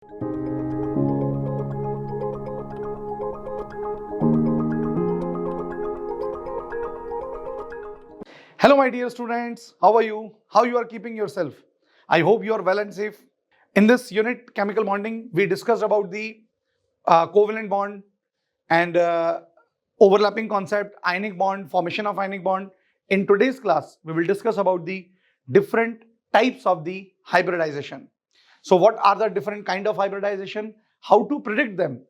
Hello my dear students, how are you? How you are keeping yourself? I hope you are well and safe. In this unit chemical bonding, we discussed about the covalent bond and overlapping concept, ionic bond, formation of ionic bond. In today's class, we will discuss about the different types of the hybridization. So what are the different kind of hybridization? How to predict them?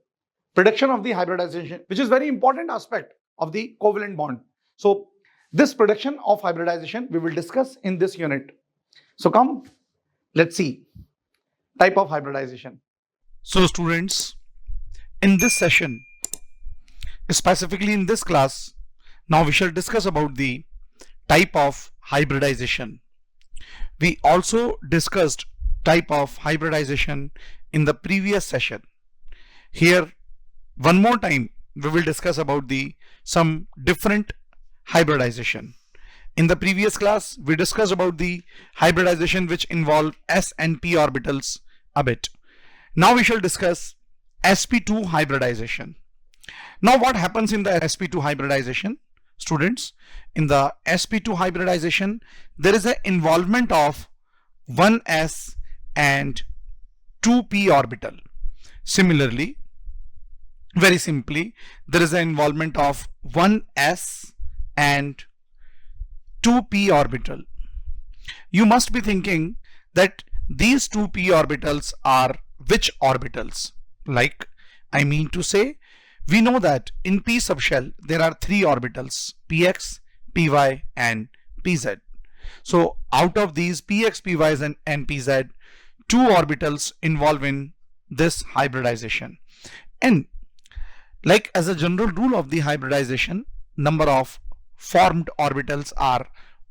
Prediction of the hybridization, which is very important aspect of the covalent bond. So this prediction of hybridization we will discuss in this unit. So come, let's see type of hybridization. So students, in this session, specifically in this class, now we shall discuss about the type of hybridization. We also discussed type of hybridization in the previous session. Here, one more time, we will discuss about the some different hybridization. In the previous class, we discussed about the hybridization which involve s and p orbitals a bit. Now we shall discuss sp2 hybridization. Now what happens in the sp2 hybridization? Students, in the sp2 hybridization, there is an involvement of 1s and 2p orbital. Similarly, very simply, there is an involvement of 1s and 2p orbital. You must be thinking that these 2p orbitals are which orbitals? Like, I mean to say, we know that in p subshell there are three orbitals, px, py and pz. So out of these px, py's and pz, two orbitals involved in this hybridization. And like as a general rule of the hybridization, number of formed orbitals are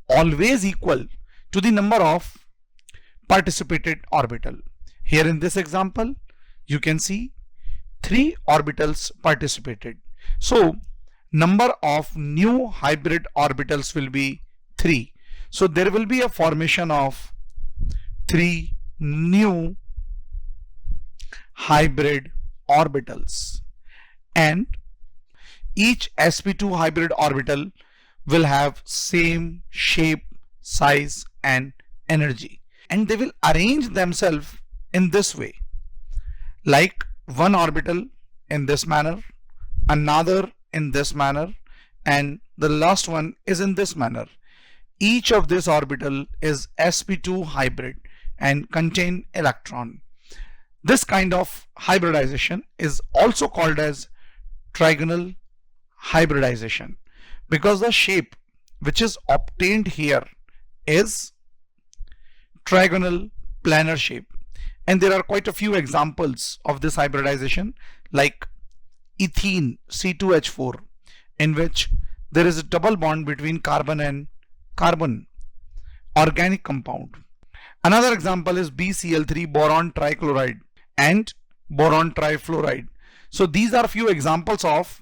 always equal to the number of participated orbital. Here in this example, you can see three orbitals participated. So number of new hybrid orbitals will be 3. So there will be a formation of 3 new hybrid orbitals, and each sp2 hybrid orbital will have same shape, size and energy, and they will arrange themselves in this way, like one orbital in this manner, another in this manner, and the last one is in this manner. Each of this orbital is sp2 hybrid and contain electron. This kind of hybridization is also called as trigonal hybridization, because the shape which is obtained here is trigonal planar shape. And there are quite a few examples of this hybridization, like ethene C2H4, in which there is a double bond between carbon and carbon, organic compound. Another example is BCl3 boron trichloride and boron trifluoride. So these are few examples of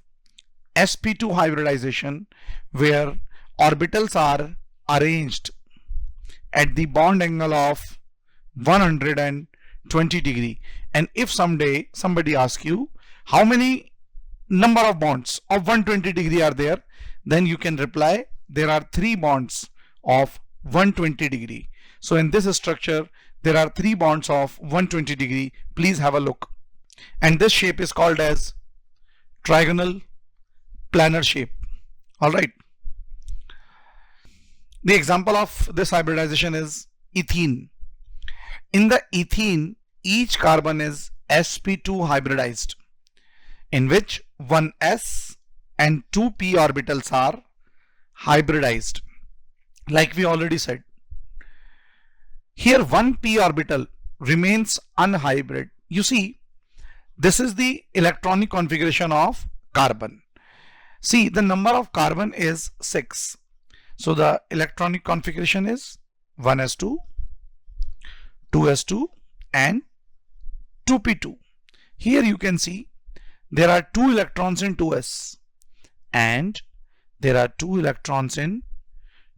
sp2 hybridization where orbitals are arranged at the bond angle of 120 degree. And if someday somebody asks you how many number of bonds of 120 degree are there, then you can reply there are 3 bonds of 120 degree. So in this structure there are 3 bonds of 120 degree. Please have a look. And this shape is called as trigonal planar shape. Alright. The example of this hybridization is ethene. In the ethene, each carbon is sp2 hybridized, in which 1s and 2p orbitals are hybridized, like we already said. Here 1p orbital remains unhybrid. You see, this is the electronic configuration of carbon. See, the number of carbon is 6. So the electronic configuration is 1s2, 2s2 and 2p2. Here you can see there are 2 electrons in 2s and there are 2 electrons in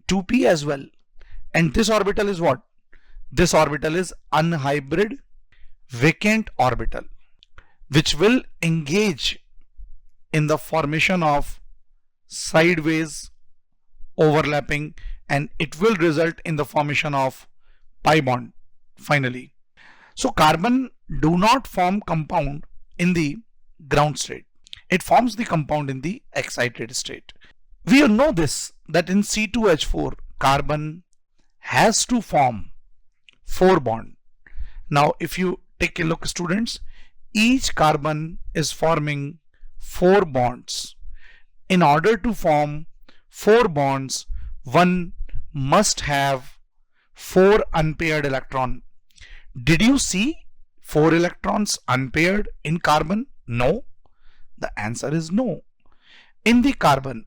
2p as well. And this orbital is what? This orbital is unhybrid vacant orbital, which will engage in the formation of sideways overlapping, and it will result in the formation of pi bond finally. So carbon do not form compound in the ground state. It forms the compound in the excited state. We know this, that in C2H4 carbon has to form 4 bond. Now if you take a look, students, each carbon is forming 4 bonds. In order to form 4 bonds, one must have 4 unpaired electrons. Did you see 4 electrons unpaired in carbon? No. The answer is no. In the carbon,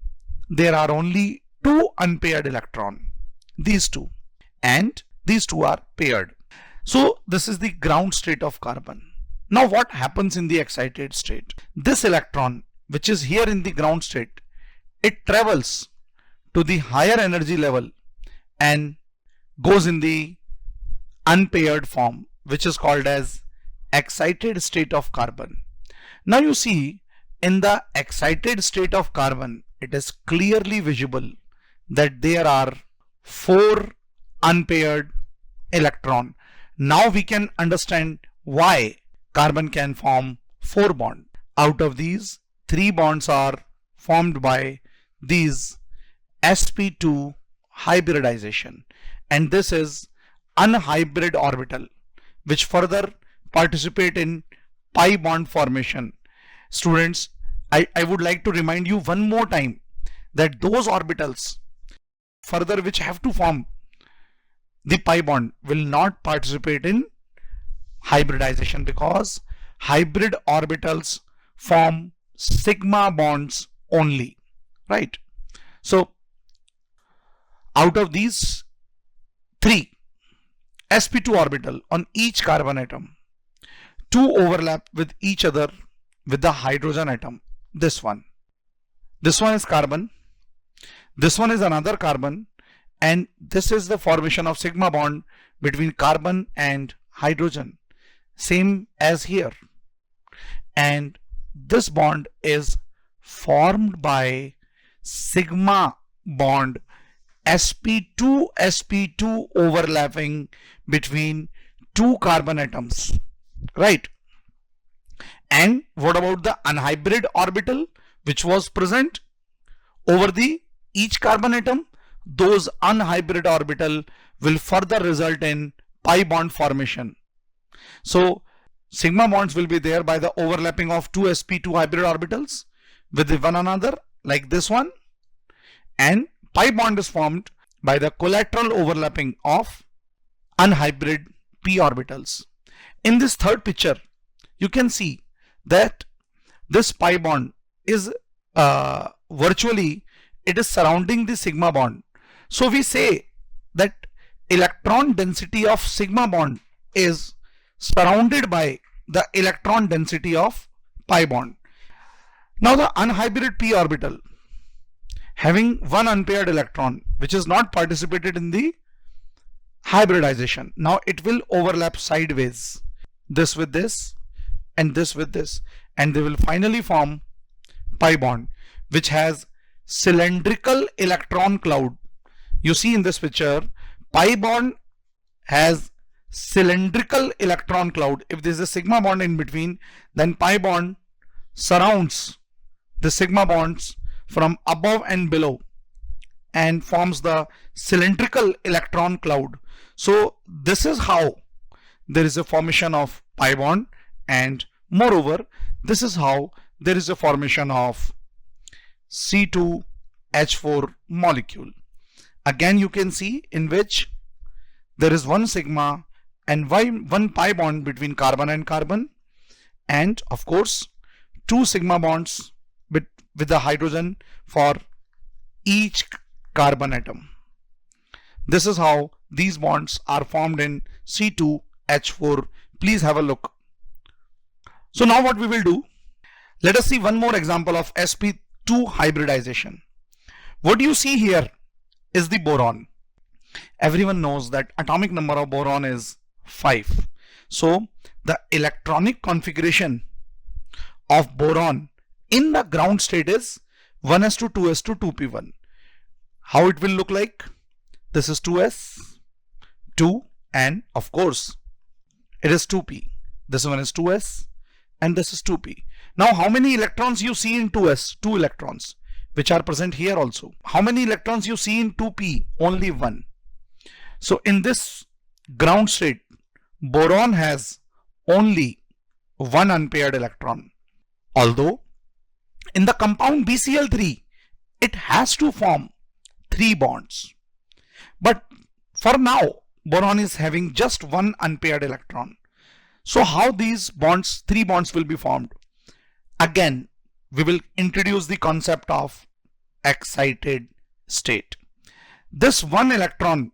there are only 2 unpaired electrons. These 2. And these 2 are paired. So this is the ground state of carbon. Now what happens in the excited state? This electron, which is here in the ground state, it travels to the higher energy level and goes in the unpaired form, which is called as excited state of carbon. Now you see, in the excited state of carbon, it is clearly visible that there are 4 unpaired electrons. Now we can understand why carbon can form 4 bonds. Out of these, 3 bonds are formed by these sp2 hybridization, and this is unhybrid orbital, which further participate in pi bond formation. Students, I would like to remind you one more time that those orbitals further which have to form the pi bond will not participate in hybridization, because hybrid orbitals form sigma bonds only, right? So out of these 3 sp2 orbital on each carbon atom, 2 overlap with each other with the hydrogen atom. This one is carbon, this one is another carbon, and this is the formation of sigma bond between carbon and hydrogen, same as here. And this bond is formed by sigma bond sp2 overlapping between 2 carbon atoms, right? And what about the unhybrid orbital which was present over the each carbon atom? Those unhybrid orbital will further result in pi bond formation. So sigma bonds will be there by the overlapping of 2 sp2 hybrid orbitals with one another, like this one, and pi bond is formed by the collateral overlapping of unhybrid p orbitals. In this third picture, you can see that this pi bond is virtually, it is surrounding the sigma bond. So we say that electron density of sigma bond is surrounded by the electron density of pi bond. Now the unhybrid p orbital having one unpaired electron which is not participated in the hybridization, now it will overlap sideways, this with this and this with this, and they will finally form pi bond which has cylindrical electron cloud. You see in this picture, pi bond has cylindrical electron cloud. If there is a sigma bond in between, then pi bond surrounds the sigma bonds from above and below and forms the cylindrical electron cloud. So this is how there is a formation of pi bond, and moreover this is how there is a formation of C2H4 molecule. Again you can see in which there is one sigma and one pi bond between carbon and carbon, and of course 2 sigma bonds with the hydrogen for each carbon atom. This is how these bonds are formed in C2H4. Please have a look. So now what we will do, let us see one more example of sp2 hybridization. What you see here is the boron. Everyone knows that atomic number of boron is 5. So the electronic configuration of boron in the ground state is 1s to 2s to 2p1. How it will look like? This is 2s, 2, and of course it is 2p. This one is 2s and this is 2p. Now how many electrons you see in 2s? 2 electrons, which are present here also. How many electrons you see in 2p? Only 1. So in this ground state, boron has only 1 unpaired electron. Although in the compound BCl3, it has to form 3 bonds. But for now, boron is having just 1 unpaired electron. So how these bonds, 3 bonds will be formed? Again, we will introduce the concept of excited state. This 1 electron,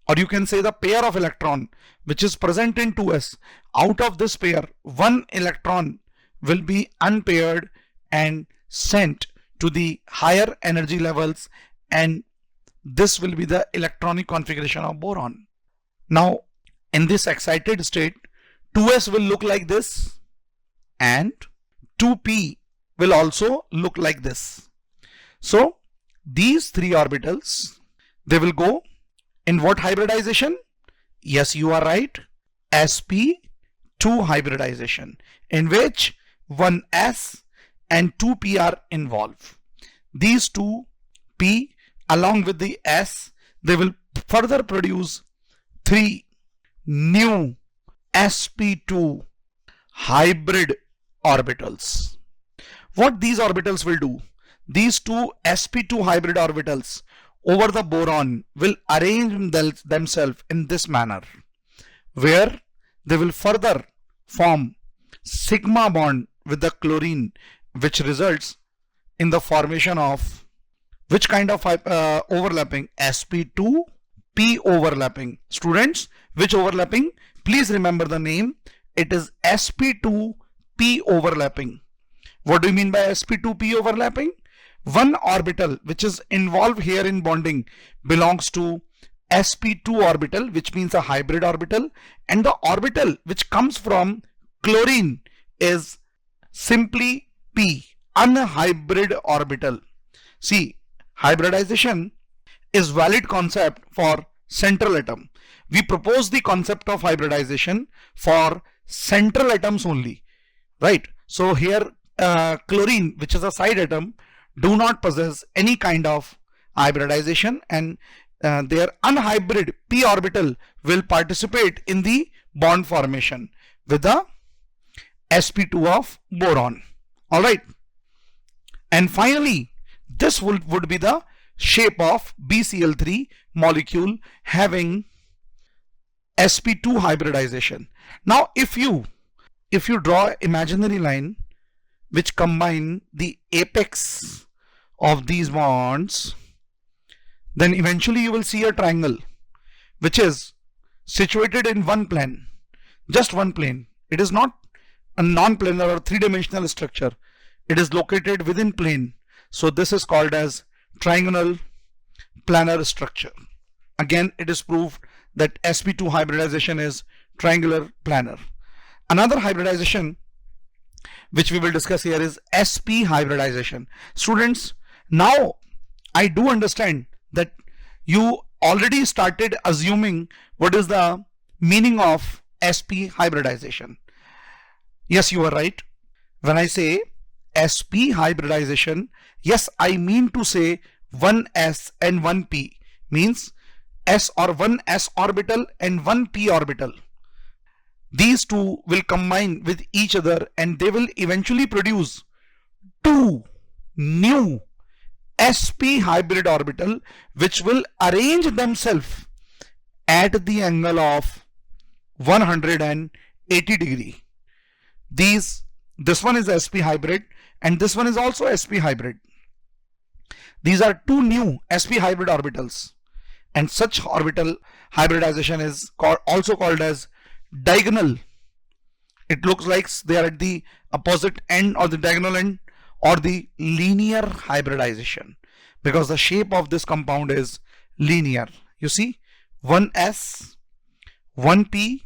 or you can say the pair of electron which is present in 2s, out of this pair, 1 electron will be unpaired and sent to the higher energy levels, and this will be the electronic configuration of boron. Now in this excited state, 2s will look like this and 2p will also look like this. So these 3 orbitals, they will go in what hybridization? Yes, you are right, sp2 hybridization, in which 1s and 2p are involved. These 2p along with the s, they will further produce 3 new sp2 hybrid orbitals. What these orbitals will do? These 2 sp2 hybrid orbitals over the boron will arrange themselves in this manner, where they will further form sigma bond with the chlorine, which results in the formation of which kind of overlapping? sp2p overlapping. Students, which overlapping? Please remember the name. It is sp2p overlapping. What do you mean by sp2p overlapping? One orbital which is involved here in bonding belongs to sp2 orbital, which means a hybrid orbital, and the orbital which comes from chlorine is simply p, unhybrid orbital. See, hybridization is valid concept for central atom. We propose the concept of hybridization for central atoms only, right? So here chlorine, which is a side atom, do not possess any kind of hybridization, and their unhybrid p orbital will participate in the bond formation with the sp2 of boron. All right, and finally this would be the shape of BCl3 molecule having sp2 hybridization. Now if you draw imaginary line which combine the apex of these bonds, then eventually you will see a triangle which is situated in one plane, just one plane. It is not a non-planar or three-dimensional structure. It is located within plane. So this is called as triangular planar structure. Again, it is proved that sp2 hybridization is triangular planar. Another hybridization which we will discuss here is sp hybridization. Students, now I do understand that you already started assuming what is the meaning of sp hybridization. Yes, you are right. When I say sp hybridization, yes, I mean to say 1s and 1p, means s or 1s orbital and 1p orbital. These two will combine with each other and they will eventually produce 2 new sp hybrid orbital which will arrange themselves at the angle of 180 degree. This one is sp hybrid and this one is also sp hybrid. These are 2 new sp hybrid orbitals, and such orbital hybridization is also called as diagonal. It looks like they are at the opposite end or the diagonal end, or the linear hybridization, because the shape of this compound is linear. You see, 1s, 1p,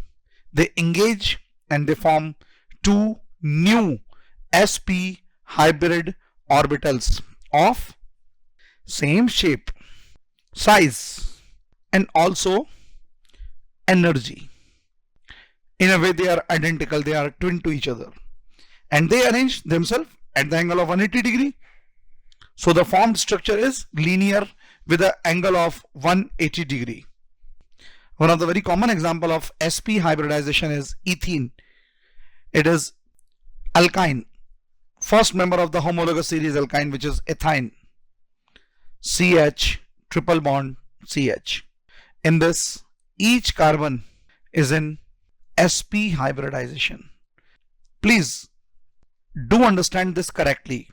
they engage and they form two new sp hybrid orbitals of same shape, size, and also energy. In a way they are identical, they are twin to each other, and they arrange themselves at the angle of 180 degree. So the formed structure is linear with an angle of 180 degree. One of the very common example of sp hybridization is ethene. It is alkyne, first member of the homologous series alkyne, which is ethine, CH triple bond CH. In this, each carbon is in sp hybridization. Please do understand this correctly.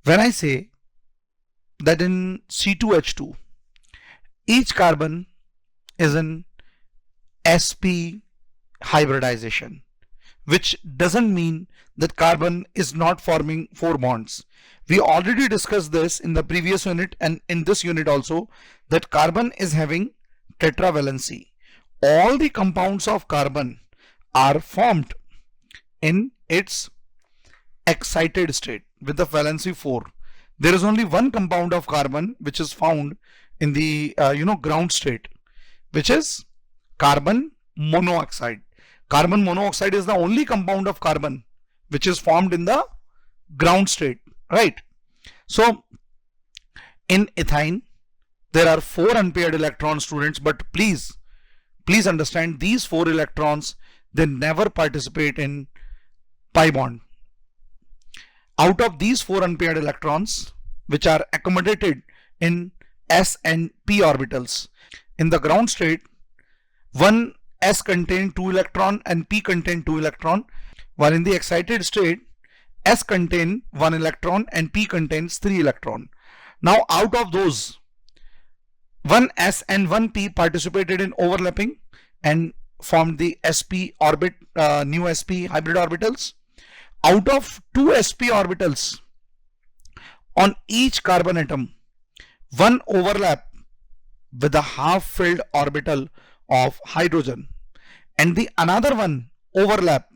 When I say that in C2H2, each carbon is in sp hybridization, which doesn't mean that carbon is not forming 4 bonds. We already discussed this in the previous unit and in this unit also, that carbon is having tetravalency. All the compounds of carbon are formed in its excited state with the valency 4. There is only one compound of carbon which is found in the ground state, which is carbon monoxide. Carbon monoxide is the only compound of carbon which is formed in the ground state, right? So in ethine there are 4 unpaired electrons, students, but please understand, these 4 electrons, they never participate in pi bond. Out of these 4 unpaired electrons, which are accommodated in s and p orbitals, in the ground state, one s contain 2 electron and p contain 2 electron, while in the excited state, s contain 1 electron and p contains 3 electron. Now out of those, 1 s and 1 p participated in overlapping and formed the sp orbit, new sp hybrid orbitals. Out of 2 sp orbitals on each carbon atom, one overlap with a half-filled orbital of hydrogen, and the another one overlap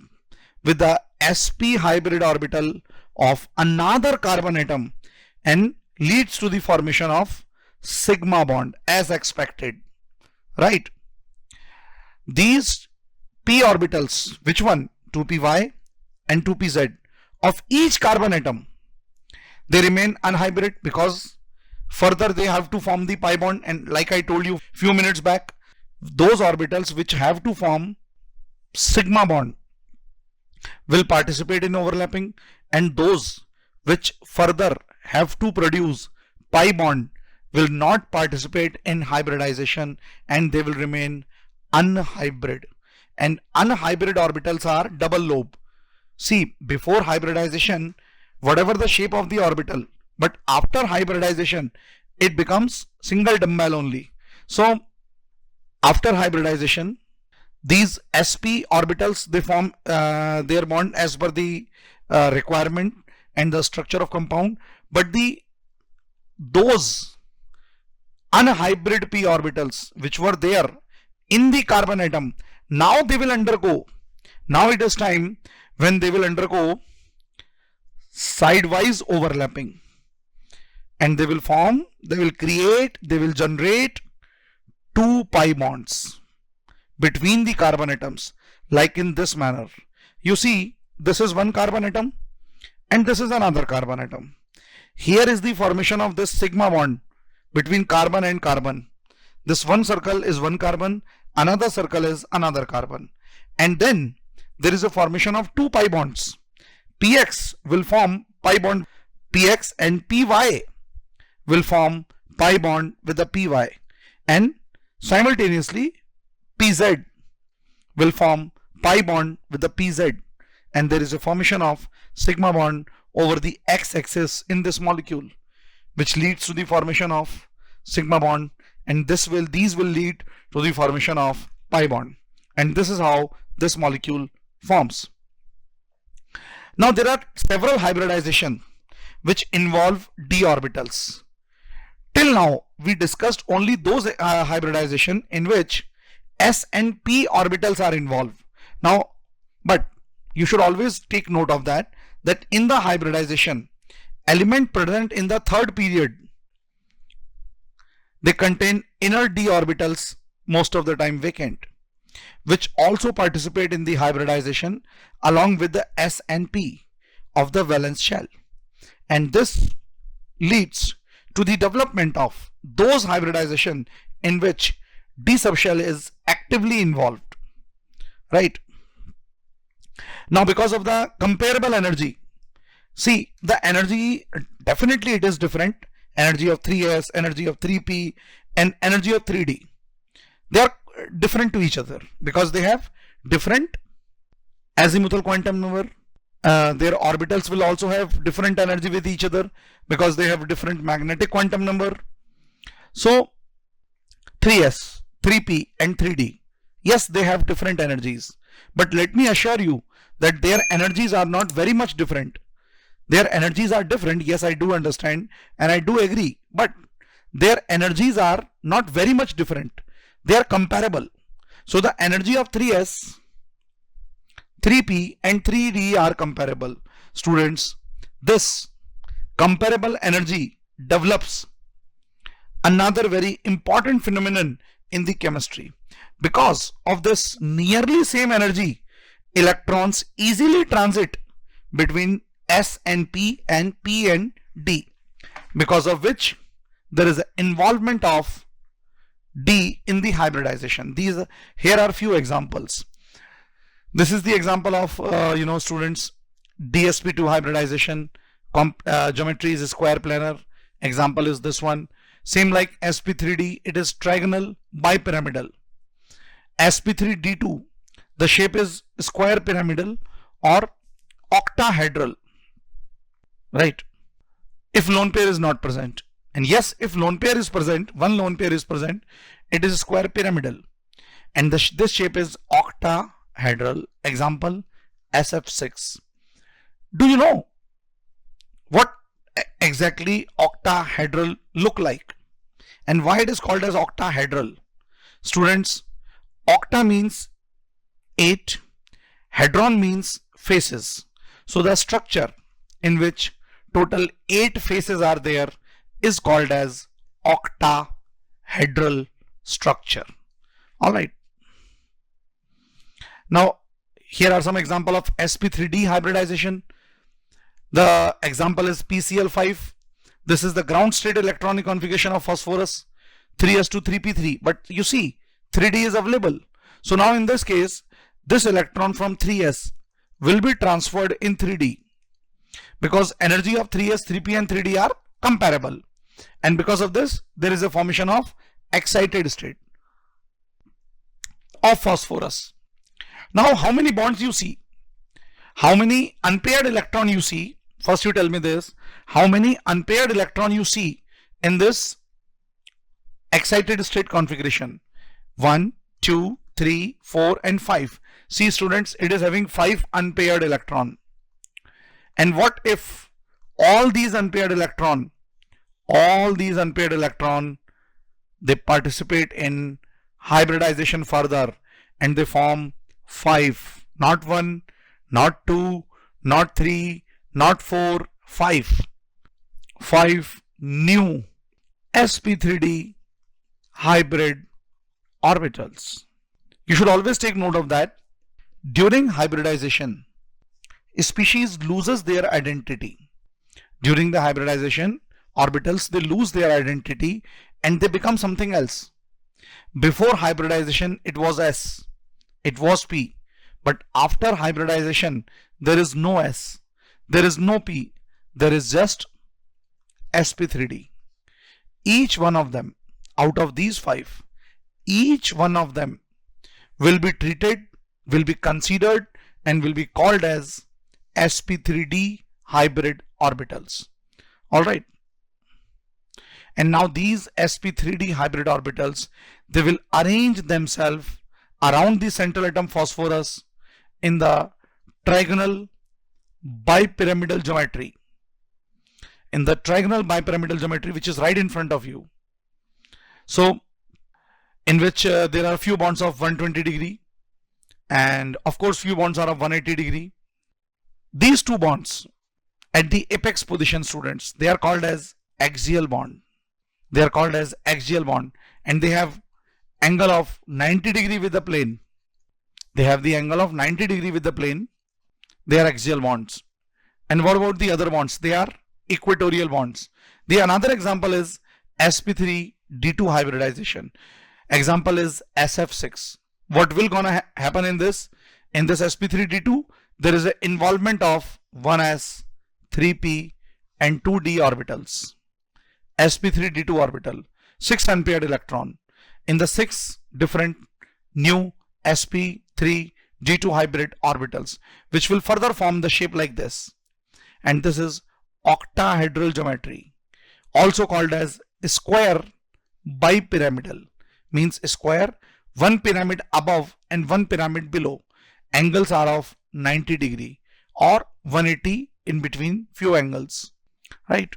with the sp hybrid orbital of another carbon atom and leads to the formation of sigma bond as expected, right? These p orbitals, which one? 2py and 2pz of each carbon atom, they remain unhybrid because further they have to form the pi bond, and like I told you few minutes back, those orbitals which have to form sigma bond will participate in overlapping, and those which further have to produce pi bond will not participate in hybridization and they will remain unhybrid. And unhybrid orbitals are double lobe. See, before hybridization, whatever the shape of the orbital, but after hybridization, it becomes single dumbbell only. So after hybridization, these sp orbitals, they form their bond as per the requirement and the structure of compound, but those unhybrid p orbitals which were there in the carbon atom, now they will undergo, now it is time when they will undergo sidewise overlapping, and they will form, they will create, they will generate 2 pi bonds between the carbon atoms, like in this manner. You see, this is one carbon atom and this is another carbon atom. Here is the formation of this sigma bond between carbon and carbon. This one circle is one carbon, another circle is another carbon, and then there is a formation of 2 pi bonds. px will form pi bond px and py will form pi bond with the py, and simultaneously pz will form pi bond with the pz, and there is a formation of sigma bond over the x-axis in this molecule, which leads to the formation of sigma bond, and these will lead to the formation of pi bond, and this is how this molecule forms. Now there are several hybridization which involve d orbitals. Till now we discussed only those hybridization in which s and p orbitals are involved. Now But you should always take note of that in the hybridization, element present in the third period, they contain inner d orbitals, most of the time vacant, which also participate in the hybridization along with the s and p of the valence shell. And this leads to the development of those hybridization in which d subshell is actively involved, right? Now, because of the comparable energy, see, the energy, definitely it is different. Energy of 3s, energy of 3p, and energy of 3d. They are different to each other because they have different azimuthal quantum number. Their orbitals will also have different energy with each other because they have different magnetic quantum number. So 3s, 3p, and 3d, yes, they have different energies, but let me assure you that their energies are not very much different. Their energies are different, yes, I do understand and I do agree, but their energies are not very much different. They are comparable. So the energy of 3s, 3p, and 3d are comparable. Students, this comparable energy develops another very important phenomenon in the chemistry. Because of this nearly same energy, electrons easily transit between s and p and d, because of which there is an involvement of d in the hybridization. Here are few examples. This is the example of students, dsp2 hybridization. Geometry is square planar. Example is this one. Same like sp3d, it is trigonal bipyramidal. sp3d2, the shape is square pyramidal or octahedral, right? If lone pair is not present, and yes, if lone pair is present, one lone pair is present, it is square pyramidal, and this shape is octahedral. Example, sf6. Do you know what exactly octahedral look like and why it is called as octahedral? Students, octa means 8, hedron means faces. So the structure in which total 8 faces are there is called as octahedral structure. All right. Now, here are some example of sp3d hybridization. The example is PCl5. This is the ground state electronic configuration of phosphorus, 3s to 3p3. But you see, 3d is available. So now in this case, this electron from 3s will be transferred in 3d because energy of 3s, 3p, and 3d are comparable. And because of this, there is a formation of excited state of phosphorus. Now, how many bonds you see? How many unpaired electron you see? First you tell me this. How many unpaired electron you see in this excited state configuration? 1, 2, 3, 4, and 5. See students, it is having 5 unpaired electron. And what if all these unpaired electron, they participate in hybridization further and they form 5, not 1, not 2, not 3, not 4, 5 new sp3d hybrid orbitals. You should always take note of that. During hybridization, a species loses their identity. During the hybridization, orbitals, they lose their identity and they become something else. Before hybridization, it was s, it was p, but after hybridization, there is no s, there is no p, there is just sp3d. Each one of them, out of these 5, each one of them will be treated, will be considered, and will be called as sp3d hybrid orbitals. All right. And now these sp3d hybrid orbitals, they will arrange themselves around the central atom phosphorus in the trigonal bipyramidal geometry. In the trigonal bipyramidal geometry, which is right in front of you. So, in which there are few bonds of 120 degree, and of course few bonds are of 180 degree. These two bonds at the apex position, students, they are called as axial bond. They are called as axial bond, and they have angle of 90 degree with the plane. They have the angle of 90 degree with the plane. They are axial bonds. And what about the other bonds? They are equatorial bonds. The another example is sp3d2 hybridization. Example is SF6. What will gonna happen in this? In this sp3d2, there is an involvement of 1s, 3p and 2d orbitals. sp3d2 orbital, 6 unpaired electron in the 6 different new sp3d2 hybrid orbitals, which will further form the shape like this. And this is octahedral geometry, also called as square bipyramidal, means square, one pyramid above and one pyramid below. Angles are of 90 degree or 180 in between few angles, right?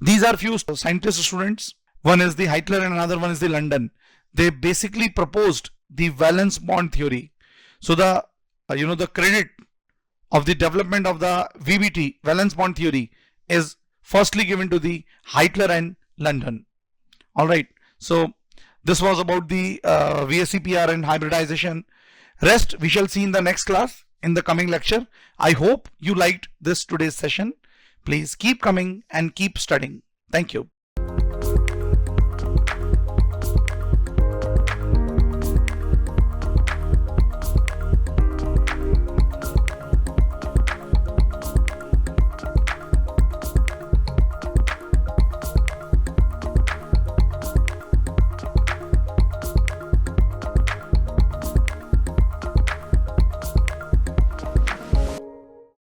These are few scientist students. One is the Hitler and another one is the London. They basically proposed the valence bond theory. So the the credit of the development of the VBT, valence bond theory, is firstly given to the Hitler and London. All right. So this was about the VSEPR and hybridization. Rest we shall see in the next class, in the coming lecture. I hope you liked this today's session. Please keep coming and keep studying. Thank you.